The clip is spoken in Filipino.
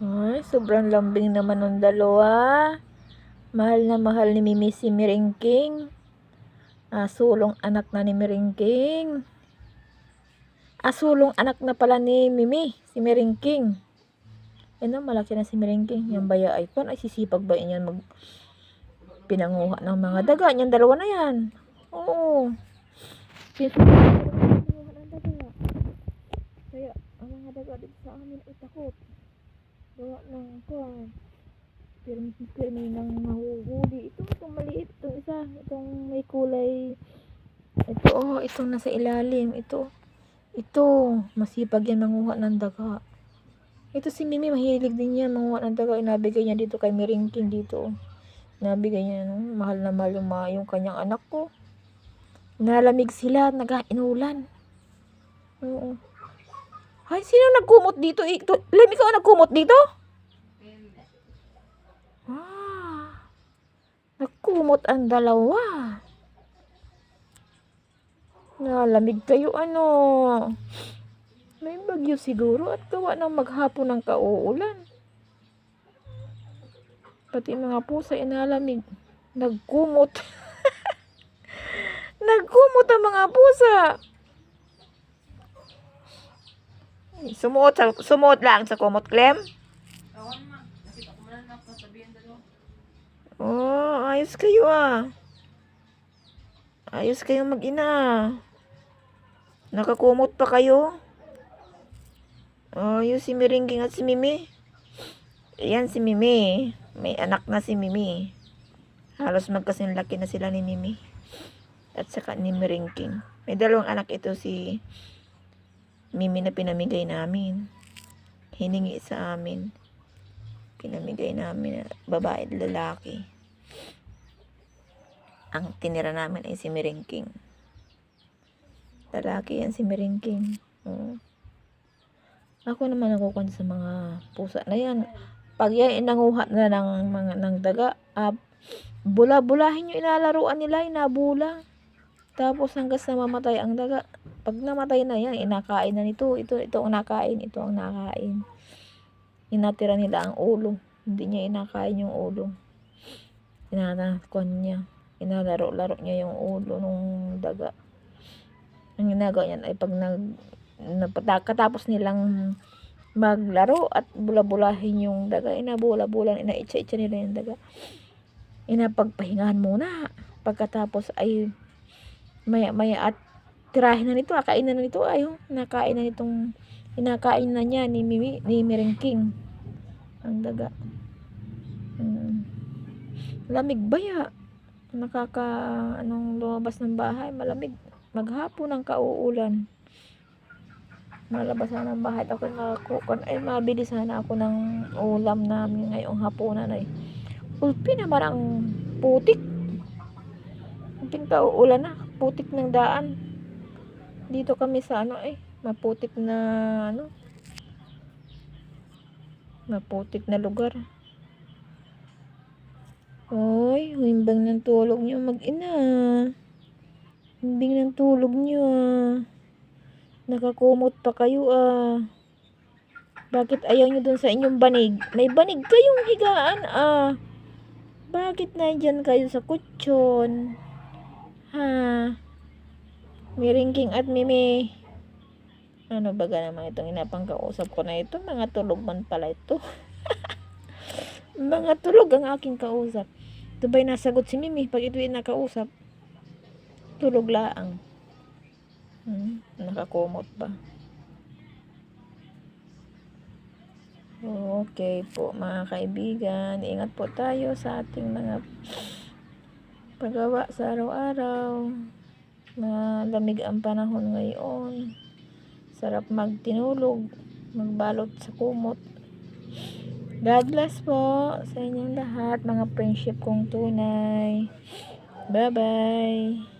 Ay, sobrang lambing naman ng dalawa. Mahal na mahal ni Mimi si Meringking. Sulong anak na ni Meringking. Sulong anak na pala ni Mimi si Meringking. Ano, malaki na si Meringking. Yung baya ay pan, ay sisipag ba yan mag pinanguha ng mga daga. Yung dalawa na yan. Oo. Pinanguha ng daga. Kaya, ang mga daga dito sa amin ay takot. Gawa ng kwan. Pirmi ng mahuhuli. Itong maliit. Itong isa. Itong may kulay. Ito, itong nasa ilalim. Ito. Masipag yan manguha ng daga. Ito si Mimi, mahilig din yan manguha ng daga. Inabigay niya dito kay Meringking dito. Inabigay niya, no? Mahal na mahal yung kanyang anak ko. Nalamig sila, nag-inulan. Oo. Ay, sino nagkumot dito? Lem, ikaw ang nagkumot dito? Nagkumot ang dalawa. Nalamig kayo, ano? May bagyo siguro at gawa ng maghapon ng kauulan. Pati mga pusa inalamig. Nagkumot. Nagkumot ang mga pusa. Sumuot lang sa kumot, Clem. Oh, ayos kayo Ayos kayong mag-ina. Nakakumot pa kayo. Yung si Meringking at si Mimi. Ayan si Mimi. May anak na si Mimi. Halos magkasing laki na sila ni Mimi. At saka ni Meringking. May dalawang anak ito si Mimi na pinamigay namin. Hiningi sa amin. Pinamigay namin. Babae at lalaki. Ang tinira namin ay si Meringking. Lalaki yan si Meringking. Ako naman nakukuha sa mga pusa na yan. Pag yan inanguha na ng daga, bula-bulahin yung inalaruan nila, inabula. Tapos hanggang sa mamatay ang daga. Pag namatay na yan, inakain na nito. Ito ang nakain, ito ang nakain. Inatira nila ang ulo. Hindi niya inakain yung ulo. Inanakuan niya. Inalaro-laro niya yung ulo ng daga. Ang ginagawa niyan ay pag katapos nilang maglaro at bula-bulahin yung daga, inabula-bulan, inaitsa-itsa nila yung daga. Inapagpahingahan muna. Pagkatapos ay maya at tirahin na nito, akain na nito, nakain na nitong, inakain na niya ni Meringking ang daga. Lamig baya. Lumabas ng bahay, malamig. Maghapon ng kauulan. Malabas na ng bahay ako ay mabili sana ako ng ulam namin ngayong hapunan ay. Ulpi naman ang putik. Ulping kauulan na. Putik ng daan. Dito kami sa maputik na maputik na lugar. Hoy, himbang ng tulog niyo mag-ina. Himbing ng tulog niyo Nakakumot pa kayo Bakit ayaw niyo dun sa inyong banig? May banig kayong higaan Bakit nandyan kayo sa kutsyon? Meringking at Mimi. Ano ba naman itong inapangkausap ko na ito? Mga tulog man pala ito. Mga tulog ang aking kausap. Ito ba'y nasagot si Mimi pag ito'y nakausap? Tulog laang. Nakakumot pa. Okay po mga kaibigan, ingat po tayo sa ating mga paggawa sa araw-araw. Malamig ang panahon ngayon. Sarap magtinulog, magbalot sa kumot. God bless po sa inyong lahat, mga friendship kong tunay. Bye-bye.